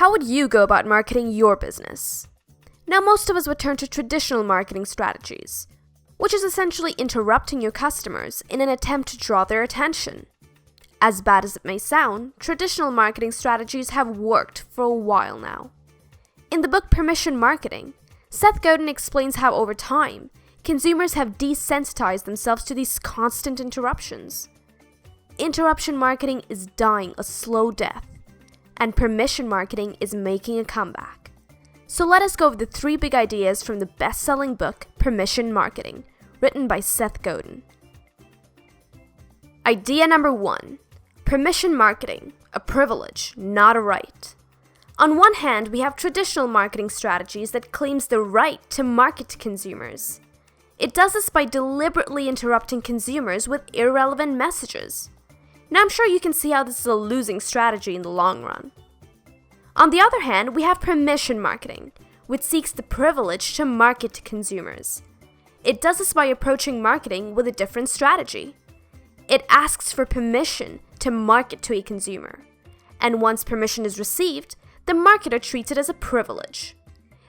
How would you go about marketing your business? Now, most of us would turn to traditional marketing strategies, which is essentially interrupting your customers in an attempt to draw their attention. As bad as it may sound, traditional marketing strategies have worked for a while now. In the book Permission Marketing, Seth Godin explains how over time, consumers have desensitized themselves to these constant interruptions. Interruption marketing is dying a slow death, and permission marketing is making a comeback. So let us go over the 3 big ideas from the best-selling book Permission Marketing, written by Seth Godin. Idea number 1. Permission marketing, a privilege, not a right. On one hand, we have traditional marketing strategies that claims the right to market to consumers. It does this by deliberately interrupting consumers with irrelevant messages. Now, I'm sure you can see how this is a losing strategy in the long run. On the other hand, we have permission marketing, which seeks the privilege to market to consumers. It does this by approaching marketing with a different strategy. It asks for permission to market to a consumer, and once permission is received, the marketer treats it as a privilege.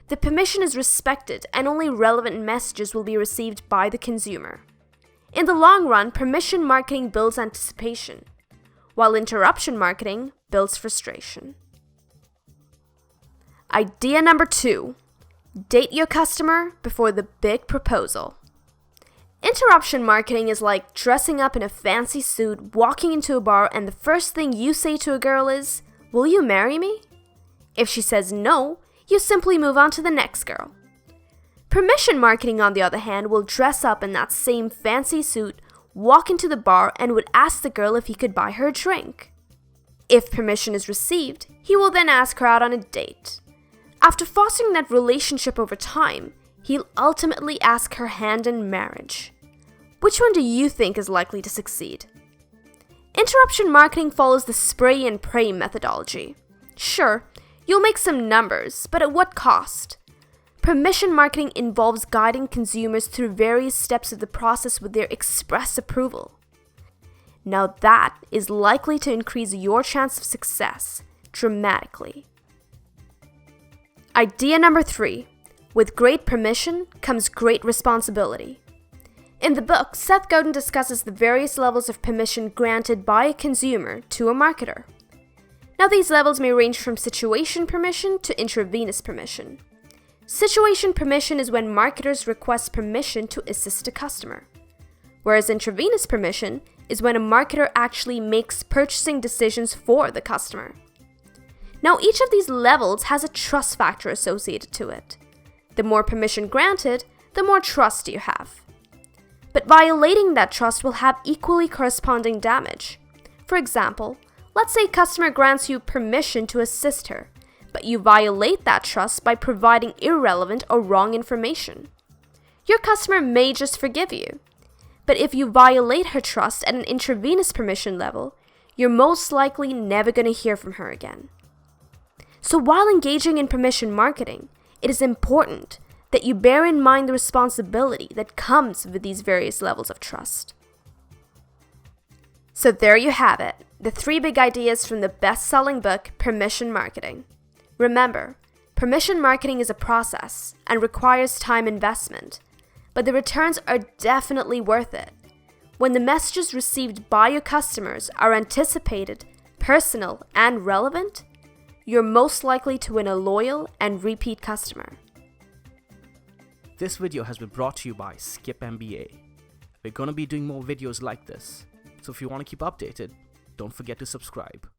The permission is respected and only relevant messages will be received by the consumer. In the long run, permission marketing builds anticipation, while interruption marketing builds frustration. Idea number 2. Date your customer before the big proposal. Interruption marketing is like dressing up in a fancy suit, walking into a bar, and the first thing you say to a girl is, "Will you marry me?" If she says no, you simply move on to the next girl. Permission marketing, on the other hand, will dress up in that same fancy suit, walk into the bar, and would ask the girl if he could buy her a drink. If permission is received, he will then ask her out on a date. After fostering that relationship over time, he'll ultimately ask her hand in marriage. Which one do you think is likely to succeed? Interruption marketing follows the spray and pray methodology. Sure, you'll make some numbers, but at what cost? Permission marketing involves guiding consumers through various steps of the process with their express approval. Now that is likely to increase your chance of success dramatically. Idea number 3. With great permission comes great responsibility. In the book, Seth Godin discusses the various levels of permission granted by a consumer to a marketer. Now, these levels may range from situation permission to intravenous permission. Situation permission is when marketers request permission to assist a customer, whereas intravenous permission is when a marketer actually makes purchasing decisions for the customer. Now, each of these levels has a trust factor associated to it. The more permission granted, the more trust you have. But violating that trust will have equally corresponding damage. For example, let's say a customer grants you permission to assist her, but you violate that trust by providing irrelevant or wrong information. Your customer may just forgive you, but if you violate her trust at an intravenous permission level, you're most likely never going to hear from her again. So while engaging in permission marketing, it is important that you bear in mind the responsibility that comes with these various levels of trust. So there you have it, the 3 big ideas from the best-selling book, Permission Marketing. Remember, permission marketing is a process and requires time investment, but the returns are definitely worth it. When the messages received by your customers are anticipated, personal, and relevant, you're most likely to win a loyal and repeat customer. This video has been brought to you by Skip MBA. We're going to be doing more videos like this, so if you want to keep updated, don't forget to subscribe.